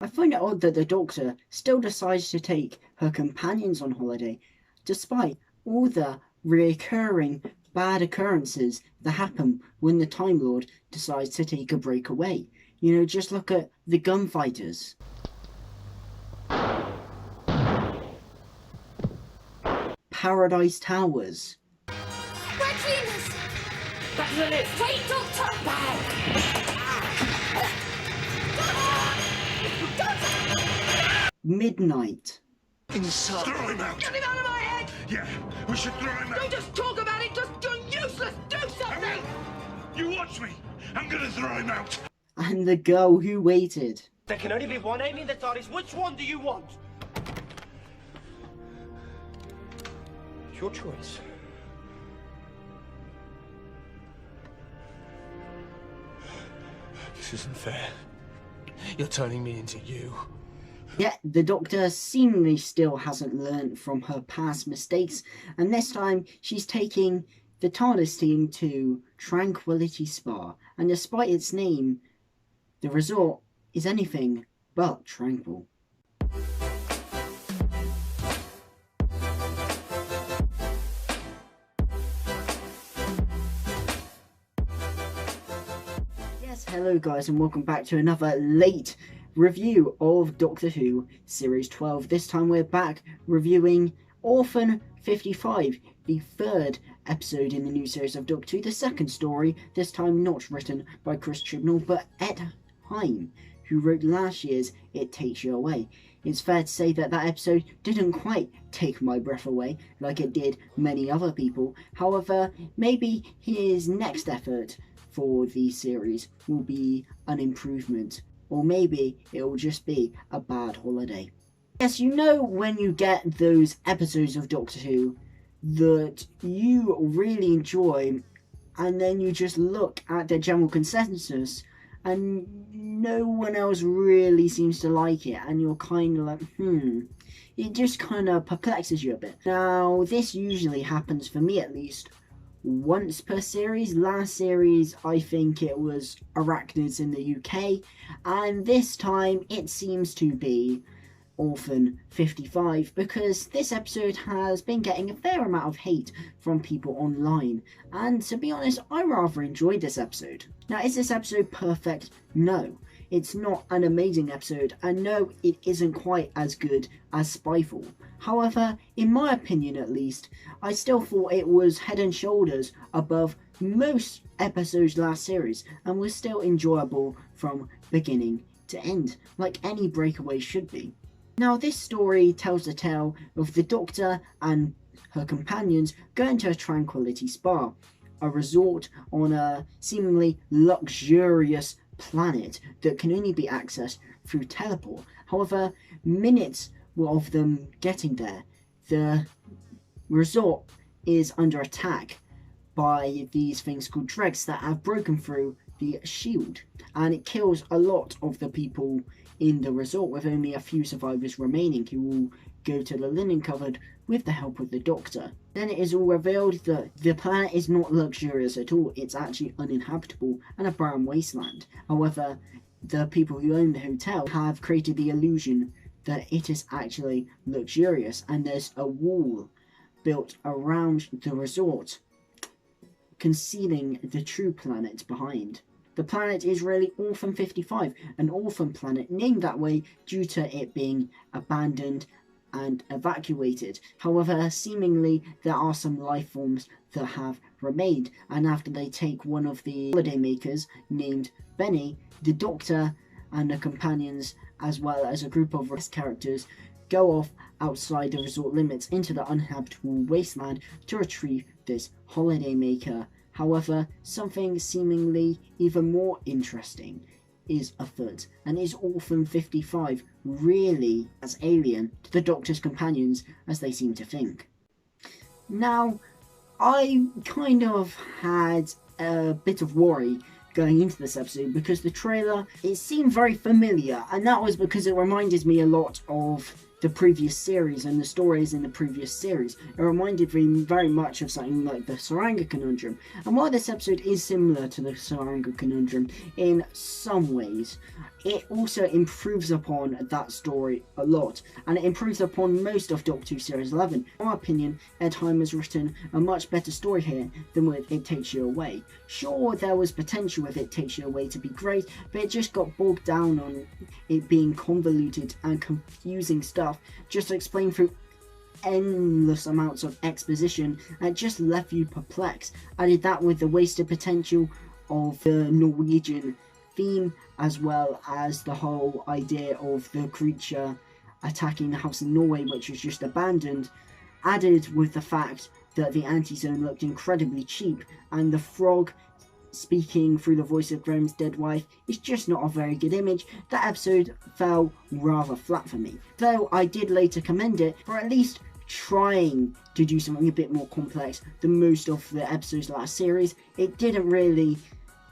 I find it odd that the Doctor still decides to take her companions on holiday, despite all the recurring bad occurrences that happen when the Time Lord decides to take a break away. You know, just look at the gunfighters. Paradise Towers. Martinez! Back to the lift! Take Doctor back! Midnight. Inside. Throw him out! Get him out of my head! Yeah, we should throw him out! Don't just talk about it, just do useless! Do something! You watch me! I'm gonna throw him out! And the girl who waited. There can only be one Amy in the TARDIS. Which one do you want? It's your choice. This isn't fair. You're turning me into you. Yet the Doctor seemingly still hasn't learned from her past mistakes, and this time she's taking the TARDIS team to Tranquility Spa, and despite its name, the resort is anything but tranquil. Yes, hello guys, and welcome back to another late review of Doctor Who Series 12. This time we're back reviewing Orphan 55, the third episode in the new series of Doctor Who, the second story, this time not written by Chris Chibnall, but Ed Heim, who wrote last year's It Takes You Away. It's fair to say that that episode didn't quite take my breath away like it did many other people. However, maybe his next effort for the series will be an improvement, or maybe it will just be a bad holiday. Yes, you know when you get those episodes of Doctor Who that you really enjoy, and then you just look at the general consensus and no one else really seems to like it, and you're kind of like, it just kind of perplexes you a bit. Now, this usually happens, for me at least, once per series. Last series, I think it was Arachnids in the UK, and this time it seems to be Orphan 55, because this episode has been getting a fair amount of hate from people online, and to be honest, I rather enjoyed this episode. Now, is this episode perfect? No. It's not an amazing episode, and no, it isn't quite as good as Spyfall. However, in my opinion at least, I still thought it was head and shoulders above most episodes last series, and was still enjoyable from beginning to end, like any breakaway should be. Now, this story tells the tale of the Doctor and her companions going to a Tranquility Spa, a resort on a seemingly luxurious planet that can only be accessed through teleport. However, minutes of them getting there, the resort is under attack by these things called dregs that have broken through the shield, and it kills a lot of the people in the resort, with only a few survivors remaining who will go to the linen cupboard with the help of the Doctor. Then it is all revealed that the planet is not luxurious at all, it's actually uninhabitable and a barren wasteland. However, the people who own the hotel have created the illusion that it is actually luxurious, and there's a wall built around the resort, concealing the true planet behind. The planet is really Orphan 55, an orphan planet named that way due to it being abandoned and evacuated. However, seemingly there are some life forms that have remained, and after they take one of the holidaymakers named Benny, the Doctor and the companions, as well as a group of rest characters, go off outside the resort limits into the uninhabitable wasteland to retrieve this holidaymaker. However, something seemingly even more interesting is afoot, and is Orphan 55 really as alien to the Doctor's companions as they seem to think? Now, I kind of had a bit of worry going into this episode because the trailer, it seemed very familiar, and that was because it reminded me a lot of the previous series and the stories in the previous series. It reminded me very much of something like the Saranga Conundrum, and while this episode is similar to the Saranga Conundrum in some ways, it also improves upon that story a lot, and it improves upon most of Doctor Who Series 11. In my opinion, Ed Hyam has written a much better story here than with It Takes You Away. Sure, there was potential with It Takes You Away to be great, but it just got bogged down on it being convoluted and confusing stuff just explained through endless amounts of exposition, and it just left you perplexed. Added that with the wasted potential of the Norwegian theme, as well as the whole idea of the creature attacking the house in Norway, which was just abandoned, added with the fact that the anti-zone looked incredibly cheap, and the frog speaking through the voice of Graham's dead wife is just not a very good image. That episode fell rather flat for me, though I did later commend it for at least trying to do something a bit more complex than most of the episodes of that series. It didn't really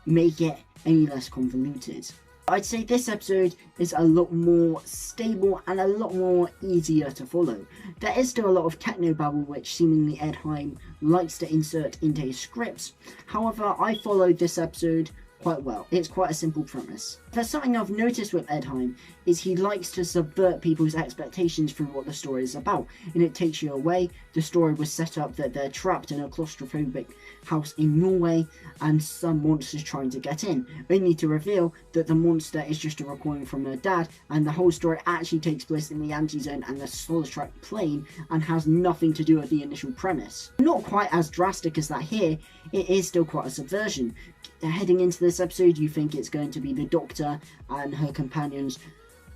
make it any less convoluted. I'd say this episode is a lot more stable and a lot more easier to follow. There is still a lot of technobabble which seemingly Ed Hyam likes to insert into his scripts. However, I followed this episode quite well. It's quite a simple premise. There's something I've noticed with Ed Hyam is he likes to subvert people's expectations through what the story is about. In It Takes You Away, the story was set up that they're trapped in a claustrophobic house in Norway and some monster's trying to get in, only to reveal that the monster is just a recording from her dad, and the whole story actually takes place in the anti-zone and the Solitrak plane and has nothing to do with the initial premise. Not quite as drastic as that here, it is still quite a subversion. Heading into this episode, you think it's going to be the Doctor and her companions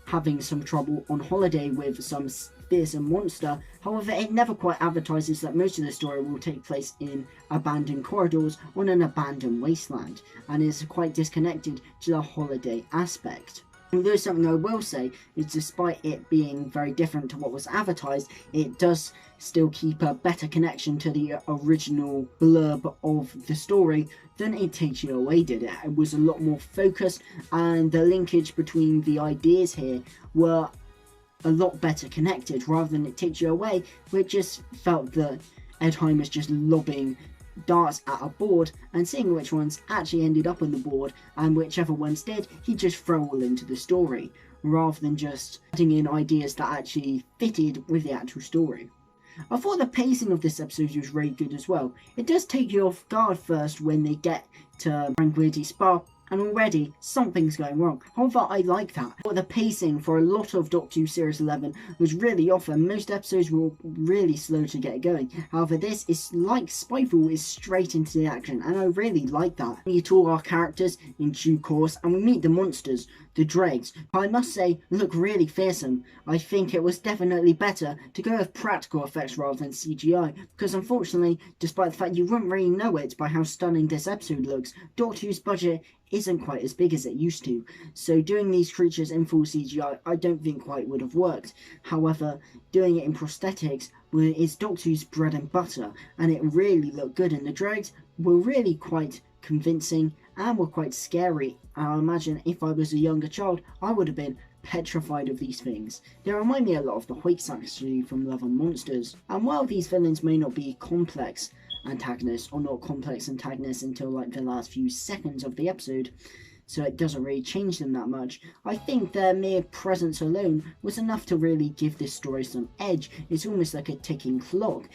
having some trouble on holiday with some fearsome monster. However, it never quite advertises that most of the story will take place in abandoned corridors on an abandoned wasteland, and is quite disconnected to the holiday aspect. Although something I will say is, despite it being very different to what was advertised, it does still keep a better connection to the original blurb of the story than It Takes You Away did. It was a lot more focused, and the linkage between the ideas here were a lot better connected, rather than It Takes You Away, which just felt that Ed Hyam is just lobbing darts at a board and seeing which ones actually ended up on the board, and whichever ones did, he'd just throw all into the story, rather than just adding in ideas that actually fitted with the actual story. I thought the pacing of this episode was very good as well. It does take you off guard first when they get to Tranquility Spa, and already something's going wrong. However, I like that. But the pacing for a lot of Doctor Who Series 11 was really off, and most episodes were really slow to get going. However, this is like Spyfall is straight into the action, and I really like that. We meet all our characters in due course, and we meet the monsters, the dregs, who I must say look really fearsome. I think it was definitely better to go with practical effects rather than CGI, because unfortunately, despite the fact you wouldn't really know it by how stunning this episode looks, Doctor Who's budget isn't quite as big as it used to, so doing these creatures in full CGI I don't think quite would have worked. However, doing it in prosthetics is Doctor Who's bread and butter, and it really looked good, and the dregs were really quite convincing and were quite scary. I imagine if I was a younger child, I would have been petrified of these things. They remind me a lot of the Hoyts actually from Love and Monsters, and while these villains may not be complex antagonists, or not complex antagonists until like the last few seconds of the episode, so it doesn't really change them that much, I think their mere presence alone was enough to really give this story some edge. It's almost like a ticking clock.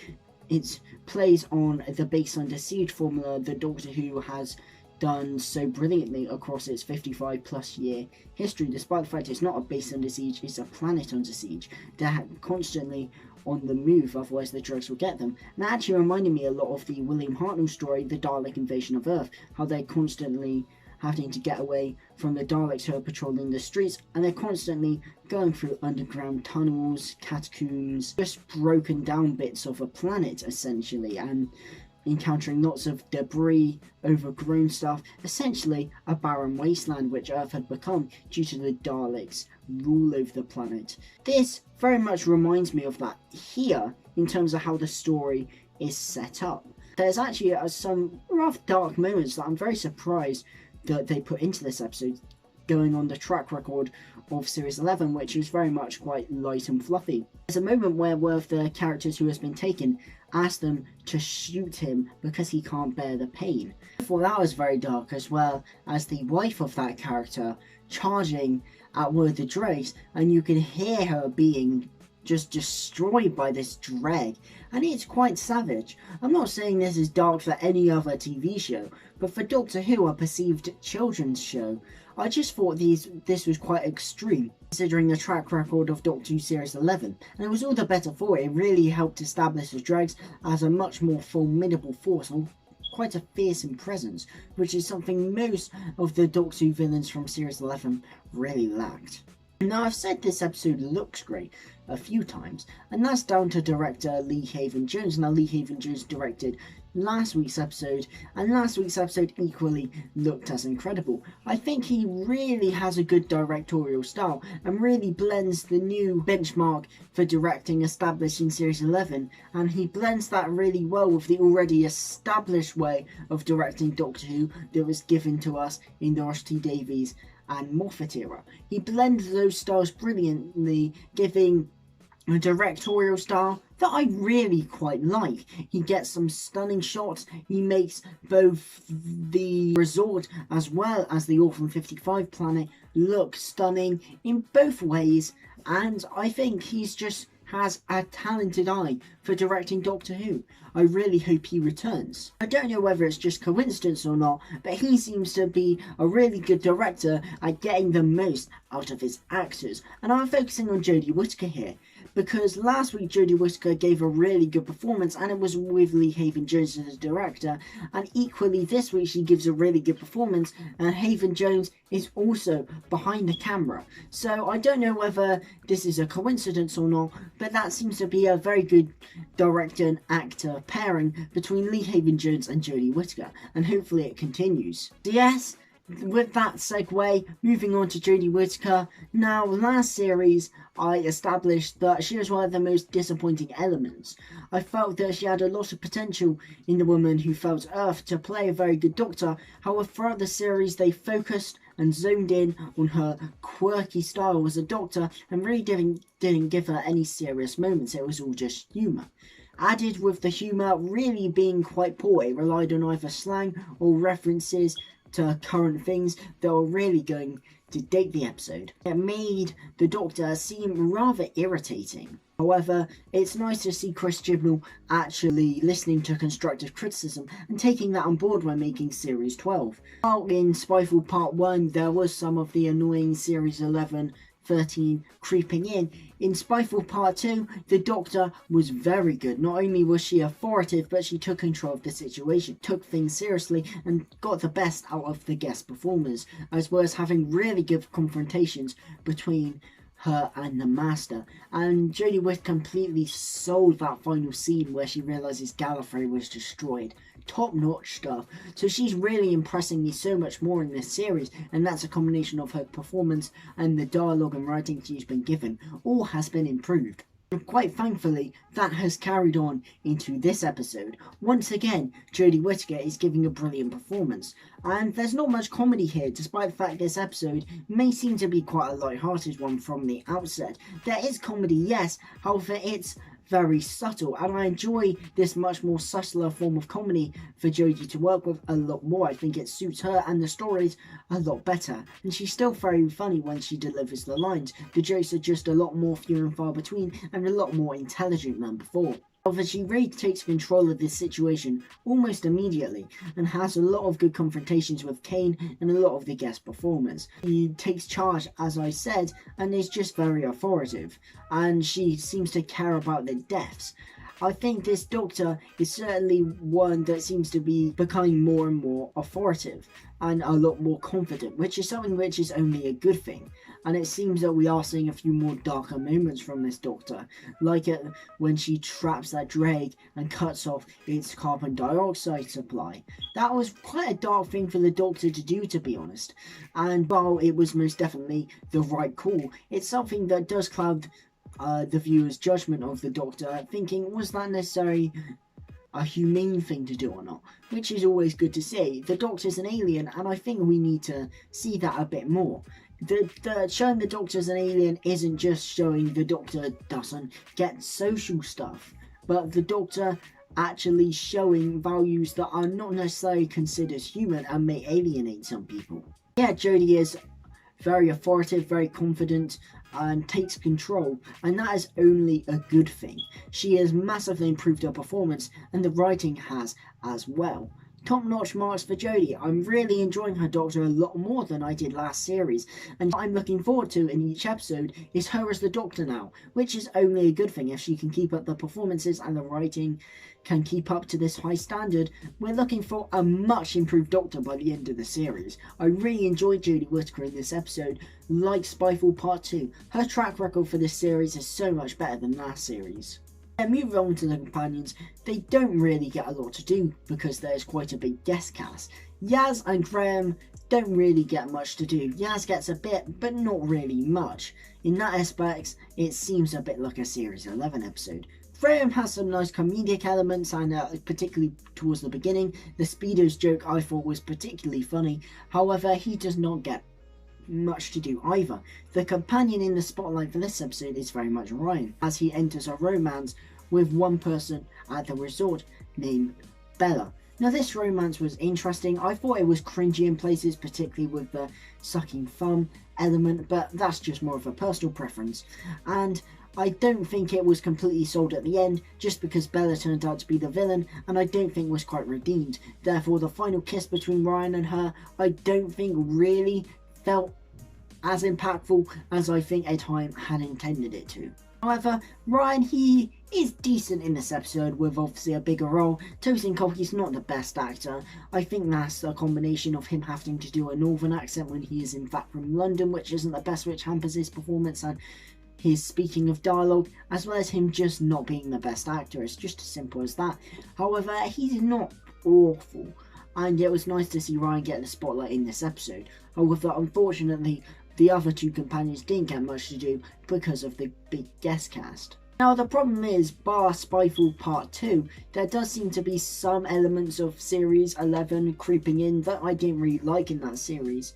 It plays on the Base Under Siege formula that Doctor Who has done so brilliantly across its 55 plus year history, despite the fact it's not a base under siege, it's a planet under siege. They're constantly on the move, otherwise the drugs will get them. And that actually reminded me a lot of the William Hartnell story, The Dalek Invasion of Earth, how they're constantly having to get away from the Daleks who are patrolling the streets, and they're constantly going through underground tunnels, catacombs, just broken down bits of a planet essentially, and encountering lots of debris, overgrown stuff, essentially a barren wasteland which Earth had become due to the Daleks' rule over the planet. This very much reminds me of that here in terms of how the story is set up. There's actually some rough dark moments that I'm very surprised that they put into this episode, going on the track record of Series 11, which is very much quite light and fluffy. There's a moment where one of the characters who has been taken asks them to shoot him because he can't bear the pain. I thought that was very dark, as well as the wife of that character charging at one of the dregs, and you can hear her being just destroyed by this dreg, and it's quite savage. I'm not saying this is dark for any other TV show, but for Doctor Who, a perceived children's show, I just thought this was quite extreme, considering the track record of Doctor Who Series 11, and it was all the better for it. It really helped establish the dregs as a much more formidable force, and quite a fearsome presence, which is something most of the Doctor Who villains from Series 11 really lacked. Now, I've said this episode looks great a few times, and that's down to director Lee Haven-Jones. Now, Lee Haven-Jones directed last week's episode, and last week's episode equally looked as incredible. I think he really has a good directorial style, and really blends the new benchmark for directing established in Series 11, and he blends that really well with the already established way of directing Doctor Who that was given to us in the Russell T Davies and Moffat era. He blends those styles brilliantly, giving a directorial style that I really quite like. He gets some stunning shots. He makes both the resort as well as the Orphan 55 planet look stunning in both ways, and I think he's just has a talented eye for directing Doctor Who. I really hope he returns. I don't know whether it's just coincidence or not, but he seems to be a really good director at getting the most out of his actors. And I'm focusing on Jodie Whittaker here, because last week Jodie Whittaker gave a really good performance, and it was with Lee Haven-Jones as the director, and equally this week she gives a really good performance, and Haven-Jones is also behind the camera. So I don't know whether this is a coincidence or not, but that seems to be a very good director and actor pairing between Lee Haven-Jones and Jodie Whittaker, and hopefully it continues. So yes, with that segue, moving on to Jodie Whittaker. Now, last series I established that she was one of the most disappointing elements. I felt that she had a lot of potential in the woman who felt Earth to play a very good Doctor. However, throughout the series they focused and zoned in on her quirky style as a Doctor, and really didn't give her any serious moments. It was all just humour. Added with the humour really being quite poor, it relied on either slang or references to current things that were really going to date the episode. It made the Doctor seem rather irritating. However, it's nice to see Chris Chibnall actually listening to constructive criticism and taking that on board when making Series 12. While in Spyfall Part 1 there was some of the annoying Series 11 13 creeping in Spyfall Part 2, the Doctor was very good. Not only was she authoritative, but she took control of the situation, took things seriously, and got the best out of the guest performers, as well as having really good confrontations between her and the Master. And Jodie Whittaker completely sold that final scene where she realises Gallifrey was destroyed. Top-notch stuff. So she's really impressing me so much more in this series, and that's a combination of her performance and the dialogue and writing she's been given. All has been improved. And quite thankfully, that has carried on into this episode. Once again, Jodie Whittaker is giving a brilliant performance, and there's not much comedy here, despite the fact this episode may seem to be quite a light-hearted one from the outset. There is comedy, yes, however it's very subtle, and I enjoy this much more subtler form of comedy for Jodie to work with a lot more. I think it suits her and the stories a lot better, and she's still very funny when she delivers the lines. The jokes are just a lot more few and far between, and a lot more intelligent than before. However, she really takes control of this situation almost immediately, and has a lot of good confrontations with Kane and a lot of the guest performers. She takes charge, as I said, and is just very authoritative, and she seems to care about the deaths. I think this Doctor is certainly one that seems to be becoming more and more authoritative and a lot more confident, which is something which is only a good thing. And it seems that we are seeing a few more darker moments from this Doctor, like when she traps that dreg and cuts off its carbon dioxide supply. That was quite a dark thing for the Doctor to do, to be honest, and while it was most definitely the right call, it's something that does cloud the viewer's judgment of the Doctor, thinking, was that necessarily a humane thing to do or not? Which is always good to see. The Doctor's an alien, and I think we need to see that a bit more. Showing the Doctor's an alien isn't just showing the Doctor doesn't get social stuff, but the Doctor actually showing values that are not necessarily considered human and may alienate some people. Yeah, Jodie is very authoritative, very confident, and takes control, and that is only a good thing. She has massively improved her performance, and the writing has as well. Top-notch marks for Jodie. I'm really enjoying her Doctor a lot more than I did last series, and what I'm looking forward to in each episode is her as the Doctor now, which is only a good thing if she can keep up the performances and the writing can keep up to this high standard. We're looking for a much improved Doctor by the end of the series. I really enjoyed Jodie Whittaker in this episode, like Spyfall Part 2. Her track record for this series is so much better than last series. And moving on to the companions, they don't really get a lot to do because there's quite a big guest cast. Yaz and Graham don't really get much to do. Yaz gets a bit, but not really much. In that aspect, it seems a bit like a Series 11 episode. Graham has some nice comedic elements, and particularly towards the beginning, the Speedos joke I thought was particularly funny. However, he does not get much to do either. The companion in the spotlight for this episode is very much Ryan, as he enters a romance with one person at the resort named Bella. Now this romance was interesting. I thought it was cringy in places, particularly with the sucking thumb element, but that's just more of a personal preference. And I don't think it was completely sold at the end, just because Bella turned out to be the villain, and I don't think was quite redeemed. Therefore, the final kiss between Ryan and her, I don't think really felt as impactful as I think A Time had intended it to. However, Ryan, he is decent in this episode with obviously a bigger role. Tosin Kolke's not the best actor. I think that's a combination of him having to do a northern accent when he is in fact from London, which isn't the best, which hampers his performance and his speaking of dialogue, as well as him just not being the best actor. It's just as simple as that. However, he's not awful, and it was nice to see Ryan get the spotlight in this episode. However, unfortunately, the other two companions didn't get much to do because of the big guest cast. Now the problem is, bar Spyfall Part 2, there does seem to be some elements of Series 11 creeping in that I didn't really like in that series.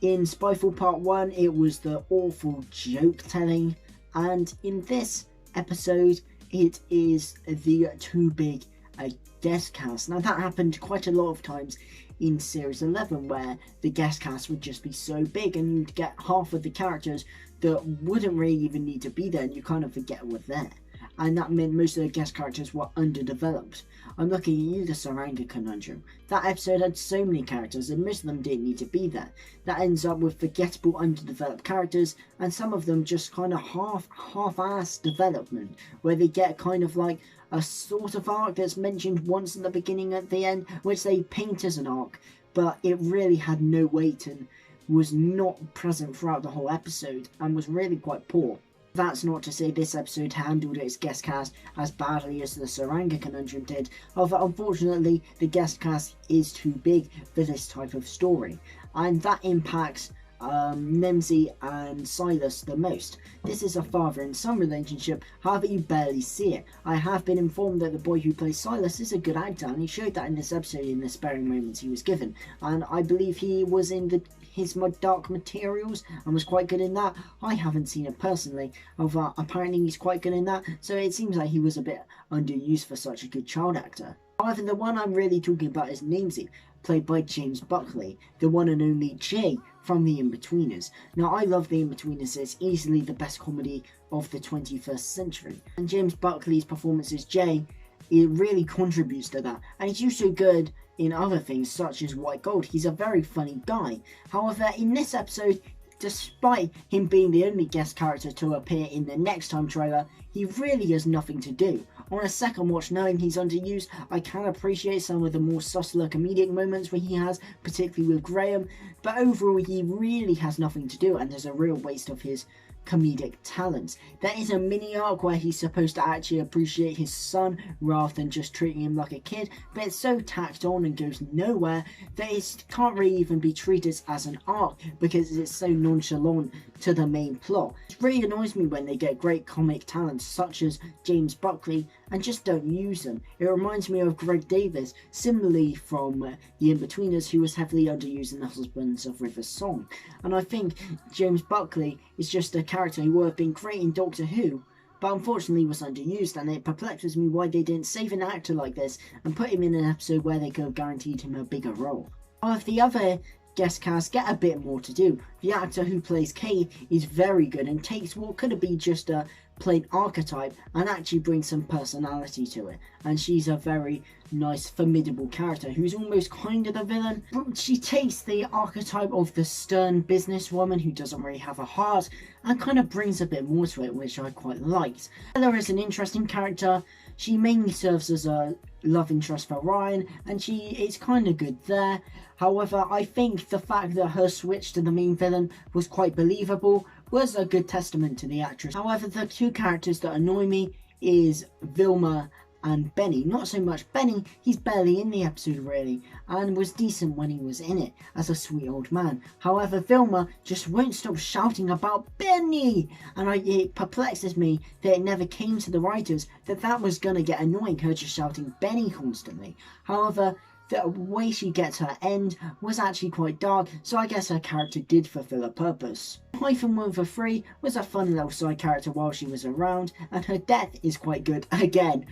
In Spyfall Part 1, it was the awful joke telling, and in this episode, it is the too big a guest cast. Now that happened quite a lot of times in Series 11, where the guest cast would just be so big and you'd get half of the characters that wouldn't really even need to be there, and you kind of forget were there. And that meant most of the guest characters were underdeveloped. I'm looking at you, the Saranga Conundrum. That episode had so many characters and most of them didn't need to be there. That ends up with forgettable, underdeveloped characters, and some of them just kind of half-ass development, where they get kind of like a sort of arc that's mentioned once at the beginning at the end, which they paint as an arc, but it really had no weight and was not present throughout the whole episode and was really quite poor. That's not to say this episode handled its guest cast as badly as the Saranga Conundrum did. However, unfortunately, the guest cast is too big for this type of story, and that impacts Nemzi and Silas the most. This is a father and son relationship, however you barely see it. I have been informed that the boy who plays Silas is a good actor, and he showed that in this episode in the sparing moments he was given, and I believe he was in his Dark Materials and was quite good in that. I haven't seen it personally, although apparently he's quite good in that, so it seems like he was a bit underused for such a good child actor. However, the one I'm really talking about is Namesy, played by James Buckley, the one and only Jay from The Inbetweeners. Now, I love The Inbetweeners. It's easily the best comedy of the 21st century, and James Buckley's performance as Jay, it really contributes to that, and he's usually good in other things such as White Gold. He's a very funny guy. However, in this episode, despite him being the only guest character to appear in the Next Time trailer, he really has nothing to do. On a second watch, knowing he's underused, I can appreciate some of the more subtler comedic moments where he has, particularly with Graham, but overall he really has nothing to do, and there's a real waste of his comedic talents. There is a mini arc where he's supposed to actually appreciate his son rather than just treating him like a kid, but it's so tacked on and goes nowhere that it can't really even be treated as an arc because it's so nonchalant to the main plot. It really annoys me when they get great comic talents such as James Buckley and just don't use them. It reminds me of Greg Davis, similarly from The Inbetweeners, who was heavily underused in The Husbands of River's Song. And I think James Buckley is just a character who would have been great in Doctor Who, but unfortunately was underused, and it perplexes me why they didn't save an actor like this and put him in an episode where they could have guaranteed him a bigger role. One of the other guest cast get a bit more to do. The actor who plays Kate is very good and takes what could have been just a plain archetype and actually brings some personality to it. And she's a very nice, formidable character who's almost kind of the villain. But she takes the archetype of the stern businesswoman who doesn't really have a heart and kind of brings a bit more to it, which I quite liked. Ella is an interesting character. She mainly serves as a love interest for Ryan, and she is kind of good there. However, I think the fact that her switch to the main villain was quite believable was a good testament to the actress. However, the two characters that annoy me is Vilma and Benny. Not so much Benny, he's barely in the episode really, and was decent when he was in it as a sweet old man. However, Vilma just won't stop shouting about Benny, and it perplexes me that it never came to the writers that was going to get annoying, her just shouting Benny constantly. However, the way she gets her end was actually quite dark, so I guess her character did fulfill a purpose. Hyphen 1 for 3 was a fun little side character while she was around, and her death is quite good. Again,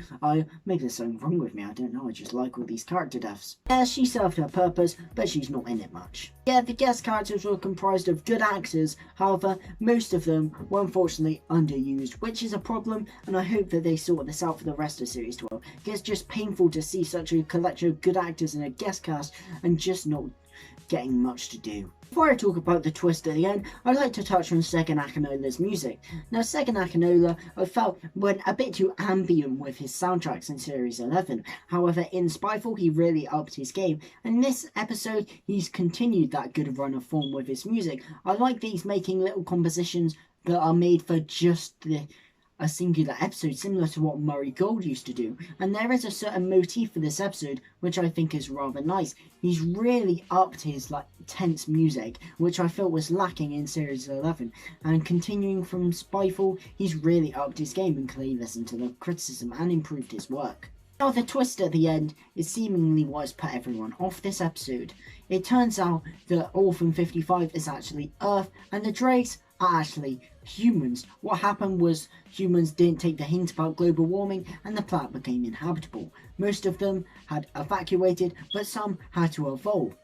maybe there's something wrong with me, I don't know, I just like all these character deaths. Yeah, she served her purpose, but she's not in it much. Yeah, the guest characters were comprised of good actors, however, most of them were unfortunately underused, which is a problem, and I hope that they sort this out for the rest of Series 12. It's just painful to see such a collection of good actors in a guest cast and just not getting much to do. Before I talk about the twist at the end, I'd like to touch on Segun Akinola's music. Now, Segun Akinola, I felt, went a bit too ambient with his soundtracks in Series 11. However, in Spyfall, he really upped his game, and in this episode, he's continued that good run of form with his music. I like that he's making little compositions that are made for just a singular episode, similar to what Murray Gold used to do, and there is a certain motif for this episode which I think is rather nice. He's really upped his tense music, which I felt was lacking in Series 11, and continuing from Spyfall, he's really upped his game, and clearly listened to the criticism and improved his work. Now, the twist at the end is seemingly what has put everyone off this episode. It turns out that Orphan 55 is actually Earth, and the Drakes are actually humans. What happened was humans didn't take the hint about global warming and the planet became inhabitable. Most of them had evacuated, but some had to evolve,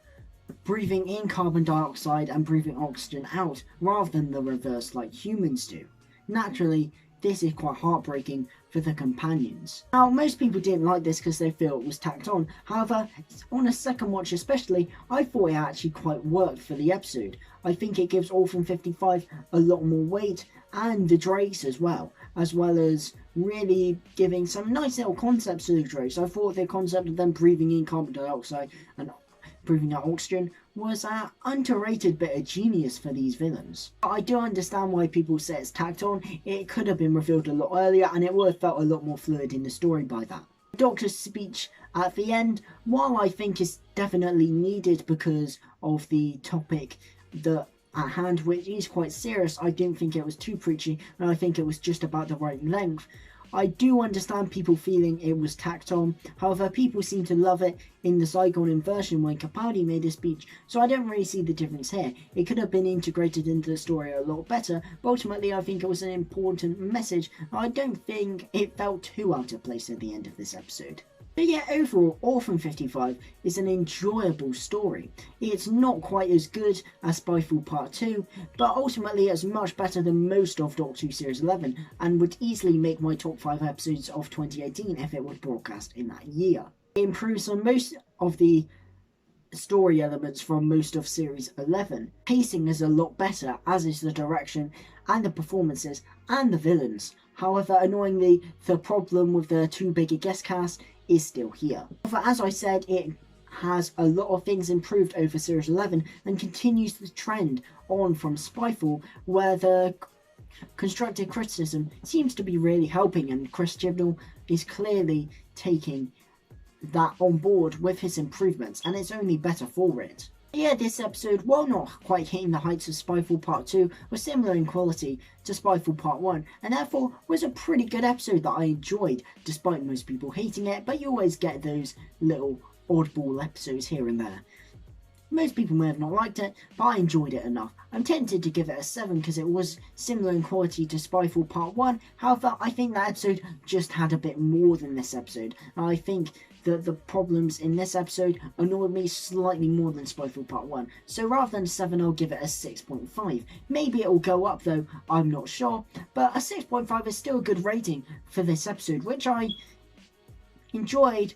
breathing in carbon dioxide and breathing oxygen out rather than the reverse like humans do. Naturally, this is quite heartbreaking for the companions. Now, most people didn't like this because they feel it was tacked on. However, on a second watch especially, I thought it actually quite worked for the episode. I think it gives Orphan 55 a lot more weight, and the Drakes as well as really giving some nice little concepts to the Drakes. I thought the concept of them breathing in carbon dioxide and breathing out oxygen was an underrated bit of genius for these villains. I do understand why people say it's tacked on. It could have been revealed a lot earlier, and it would have felt a lot more fluid in the story by that. The Doctor's speech at the end, while I think is definitely needed because of the topic at hand, which is quite serious, I didn't think it was too preachy, and I think it was just about the right length. I do understand people feeling it was tacked on. However, people seem to love it in the Saigon inversion when Capaldi made a speech, so I don't really see the difference here. It could have been integrated into the story a lot better, but ultimately I think it was an important message. I don't think it felt too out of place at the end of this episode. But yeah, overall, Orphan 55 is an enjoyable story. It's not quite as good as Spyfall Part 2, but ultimately it's much better than most of Doctor Who Series 11, and would easily make my top 5 episodes of 2018 if it was broadcast in that year. It improves on most of the story elements from most of Series 11. Pacing is a lot better, as is the direction and the performances and the villains. However, annoyingly, the problem with the too big a guest cast is still here. However, as I said, it has a lot of things improved over Series 11 and continues the trend on from Spyfall, where the constructive criticism seems to be really helping, and Chris Chibnall is clearly taking that on board with his improvements, and it's only better for it. Yeah, this episode, while not quite hitting the heights of Spyfall Part 2, was similar in quality to Spyfall Part 1, and therefore was a pretty good episode that I enjoyed, despite most people hating it, but you always get those little oddball episodes here and there. Most people may have not liked it, but I enjoyed it enough. I'm tempted to give it a 7 because it was similar in quality to Spyfall Part 1, however I think that episode just had a bit more than this episode, and I think that the problems in this episode annoyed me slightly more than Spyfall Part 1, so rather than a 7 I'll give it a 6.5. Maybe it will go up though, I'm not sure, but a 6.5 is still a good rating for this episode, which I enjoyed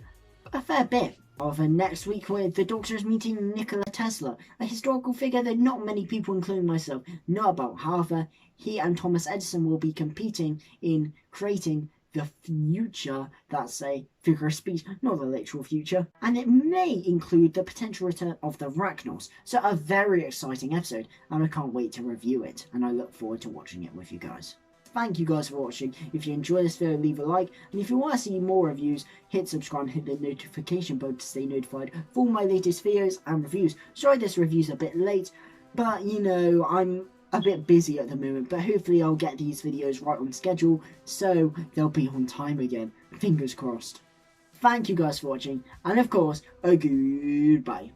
a fair bit. However, next week the Doctor is meeting Nikola Tesla, a historical figure that not many people, including myself, know about. However, he and Thomas Edison will be competing in creating the future. That's a figure of speech, not the literal future. And it may include the potential return of the Rachnos. So a very exciting episode, and I can't wait to review it, and I look forward to watching it with you guys. Thank you guys for watching. If you enjoyed this video, leave a like, and if you want to see more reviews, hit subscribe and hit the notification bell to stay notified for all my latest videos and reviews. Sorry this review's a bit late, but you know, I'm a bit busy at the moment, but hopefully I'll get these videos right on schedule, so they'll be on time again. Fingers crossed. Thank you guys for watching, and of course, a goodbye.